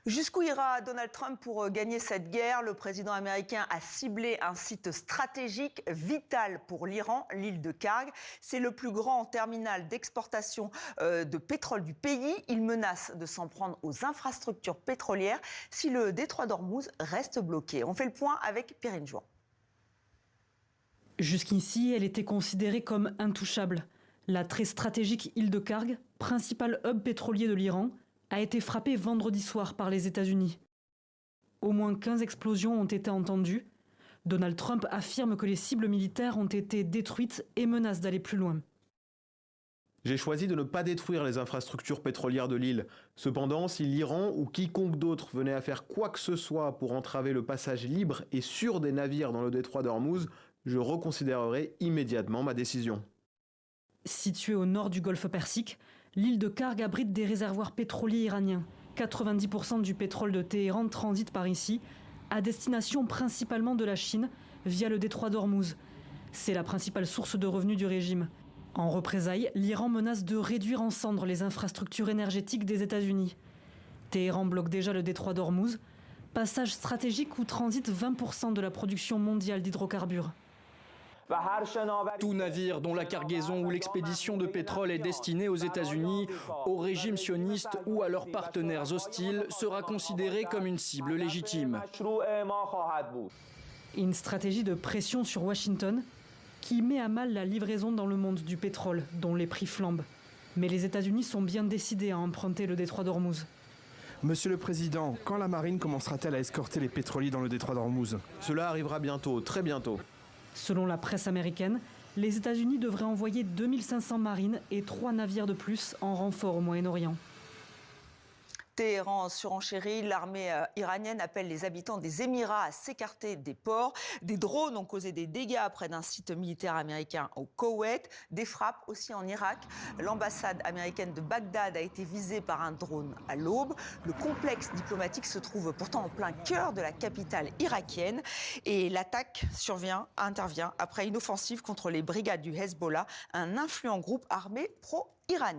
Jusqu'où ira Donald Trump pour gagner cette guerre? Le président américain a ciblé un site stratégique vital pour l'Iran, l'île de Karg. C'est le plus grand terminal d'exportation de pétrole du pays. Il menace de s'en prendre aux infrastructures pétrolières si le détroit d'Ormuz reste bloqué. On fait le point avec Perrine Jouan. Jusqu'ici, elle était considérée comme intouchable. La très stratégique île de Karg, principal hub pétrolier de l'Iran, a été frappée vendredi soir par les États-Unis. Au moins 15 explosions ont été entendues. Donald Trump affirme que les cibles militaires ont été détruites et menace d'aller plus loin. J'ai choisi de ne pas détruire les infrastructures pétrolières de l'île. Cependant, si l'Iran ou quiconque d'autre venait à faire quoi que ce soit pour entraver le passage libre et sûr des navires dans le détroit d'Ormuz, je reconsidérerai immédiatement ma décision. Située au nord du golfe Persique, l'île de Karg abrite des réservoirs pétroliers iraniens. 90% du pétrole de Téhéran transite par ici, à destination principalement de la Chine, via le détroit d'Ormuz. C'est la principale source de revenus du régime. En représailles, l'Iran menace de réduire en cendres les infrastructures énergétiques des États-Unis. Téhéran bloque déjà le détroit d'Ormuz, passage stratégique où transite 20% de la production mondiale d'hydrocarbures. Tout navire dont la cargaison ou l'expédition de pétrole est destinée aux États-Unis, au régime sioniste ou à leurs partenaires hostiles sera considéré comme une cible légitime. Une stratégie de pression sur Washington qui met à mal la livraison dans le monde du pétrole, dont les prix flambent. Mais les États-Unis sont bien décidés à emprunter le détroit d'Ormuz. Monsieur le Président, quand la marine commencera-t-elle à escorter les pétroliers dans le détroit d'Ormuz? Cela arrivera bientôt, très bientôt. Selon la presse américaine, les États-Unis devraient envoyer 2500 marines et 3 navires de plus en renfort au Moyen-Orient. Téhéran surenchérit, l'armée iranienne appelle les habitants des Émirats à s'écarter des ports. Des drones ont causé des dégâts près d'un site militaire américain au Koweït. Des frappes aussi en Irak. L'ambassade américaine de Bagdad a été visée par un drone à l'aube. Le complexe diplomatique se trouve pourtant en plein cœur de la capitale irakienne. Et l'attaque intervient après une offensive contre les brigades du Hezbollah, un influent groupe armé pro-iranien.